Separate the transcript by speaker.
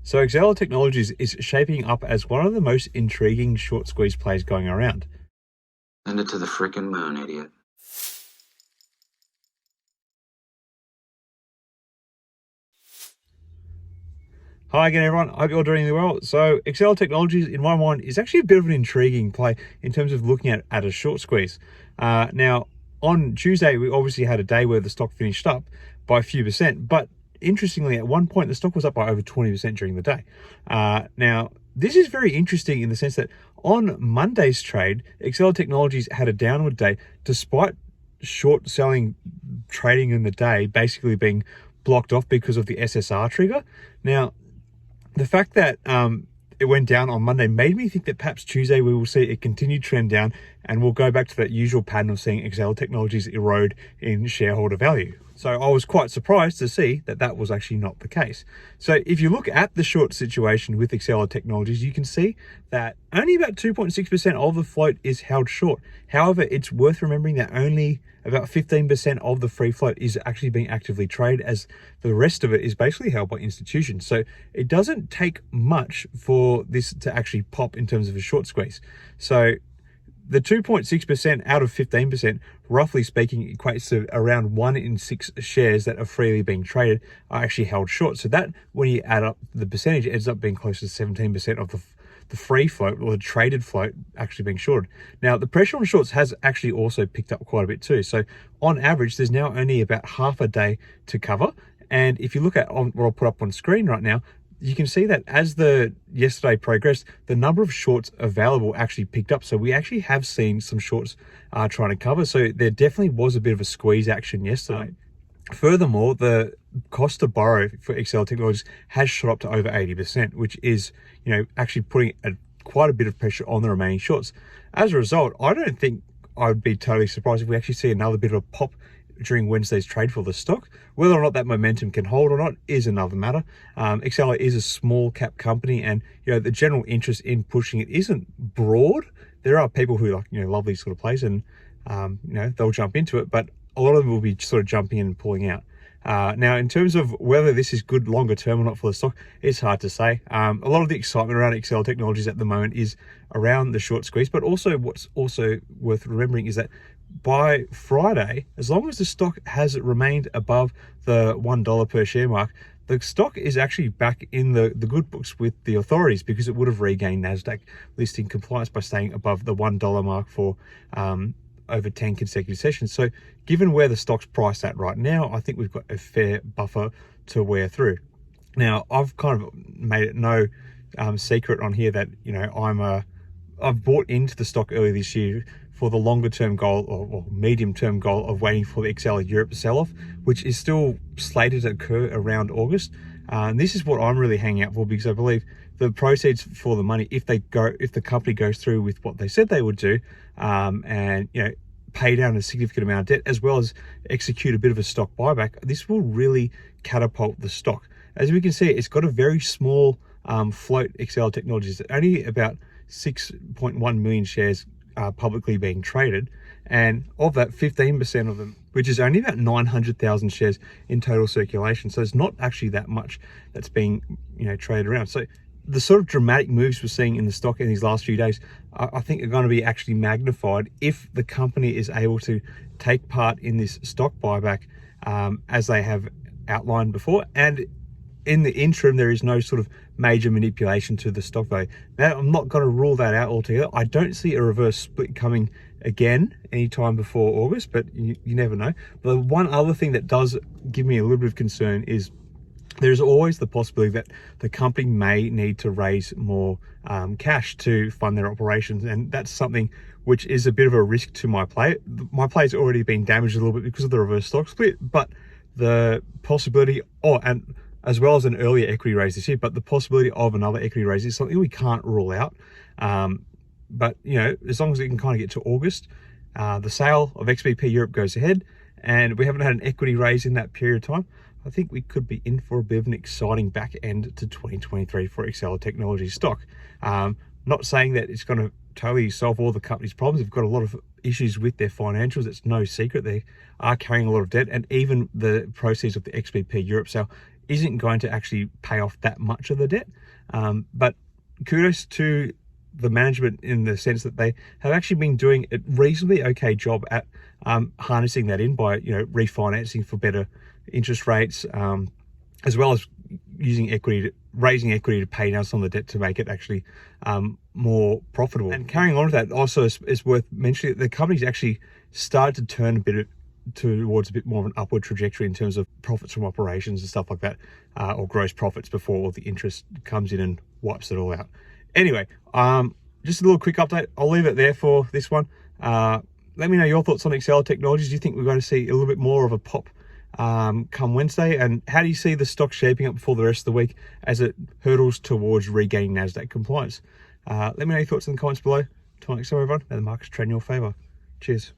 Speaker 1: So Exela Technologies is shaping up as one of the most intriguing short squeeze plays going around.
Speaker 2: Send it to the frickin' moon, idiot.
Speaker 1: Hi again, everyone. I hope you're doing well. So Exela Technologies, in my mind, is actually a bit of an intriguing play in terms of looking at a short squeeze. Now, on Tuesday, we obviously had a day where the stock finished up by a few percent, but interestingly, at one point, the stock was up by over 20% during the day. Now, this is very interesting in the sense that on Monday's trade, Exela Technologies had a downward day despite short selling trading in the day basically being blocked off because of the SSR trigger. Now, the fact that it went down on Monday made me think that perhaps Tuesday we will see a continued trend down and we'll go back to that usual pattern of seeing Exela Technologies erode in shareholder value. So I was quite surprised to see that that was actually not the case. So if you look at the short situation with Exela Technologies, you can see that only about 2.6% of the float is held short. However, it's worth remembering that only about 15% of the free float is actually being actively traded, as the rest of it is basically held by institutions. So it doesn't take much for this to actually pop in terms of a short squeeze. So the 2.6% out of 15%, roughly speaking, equates to around 1 in 6 shares that are freely being traded are actually held short. So that, when you add up the percentage, it ends up being close to 17% of the free float or the traded float actually being shorted. Now, the pressure on shorts has actually also picked up quite a bit too. So on average, there's now only about half a day to cover. And if you look at what I'll put up on screen right now, you can see that as the yesterday progressed, the number of shorts available actually picked up. So we actually have seen some shorts trying to cover. So there definitely was a bit of a squeeze action yesterday. Furthermore, the cost to borrow for Exela Technologies has shot up to over 80%, which is, actually putting quite a bit of pressure on the remaining shorts. As a result, I don't think I'd be totally surprised if we actually see another bit of a pop during Wednesday's trade for the stock. Whether or not that momentum can hold or not is another matter. Exela is a small cap company, and the general interest in pushing it isn't broad. There are people who love these sort of plays, and they'll jump into it, but a lot of them will be sort of jumping in and pulling out. Now, in terms of whether this is good longer term or not for the stock, it's hard to say. A lot of the excitement around Exela Technologies at the moment is around the short squeeze, but also what's also worth remembering is that by Friday, as long as the stock has remained above the $1 per share mark, the stock is actually back in the good books with the authorities, because it would have regained NASDAQ listing compliance by staying above the $1 mark for over 10 consecutive sessions. So given where the stock's priced at right now, I think we've got a fair buffer to wear through. Now, I've kind of made it no secret on here that I've bought into the stock earlier this year for the longer term goal or medium term goal of waiting for the Exela Europe sell-off, which is still slated to occur around August. And this is what I'm really hanging out for, because I believe the proceeds for the money, if the company goes through with what they said they would do, and pay down a significant amount of debt, as well as execute a bit of a stock buyback, this will really catapult the stock. As we can see, it's got a very small float. Exela Technologies, only about 6.1 million shares publicly being traded, and of that, 15% of them, which is only about 900,000 shares in total circulation. So it's not actually that much that's being traded around. So the sort of dramatic moves we're seeing in the stock in these last few days, I think are going to be actually magnified if the company is able to take part in this stock buyback as they have outlined before. And in the interim, there is no sort of major manipulation to the stock value. Now, I'm not going to rule that out altogether. I don't see a reverse split coming again anytime before August, but you never know. But the one other thing that does give me a little bit of concern is there's always the possibility that the company may need to raise more cash to fund their operations, and that's something which is a bit of a risk to my play. My play's already been damaged a little bit because of the reverse stock split, but the possibility, and as well as an earlier equity raise this year, but the possibility of another equity raise is something we can't rule out. But as long as we can kind of get to August, the sale of XBP Europe goes ahead, and we haven't had an equity raise in that period of time, I think we could be in for a bit of an exciting back end to 2023 for Exela Technologies stock. Not saying that it's going to totally solve all the company's problems. They've got a lot of issues with their financials. It's no secret they are carrying a lot of debt, and even the proceeds of the XBP Europe sale isn't going to actually pay off that much of the debt. But kudos to the management in the sense that they have actually been doing a reasonably okay job at harnessing that in by refinancing for better interest rates, as well as using equity, raising equity to pay down some of the debt to make it actually more profitable. And carrying on with that, also is worth mentioning that the company's actually started to turn towards a bit more of an upward trajectory in terms of profits from operations and stuff like that, or gross profits before all the interest comes in and wipes it all out. Anyway, just a little quick update. I'll leave it there for this one. Let me know your thoughts on Exela Technologies. Do you think we're going to see a little bit more of a pop come Wednesday? And how do you see the stock shaping up before the rest of the week as it hurdles towards regaining NASDAQ compliance? Let me know your thoughts in the comments below. Till next time, everyone, and the market's trend in your favor. Cheers.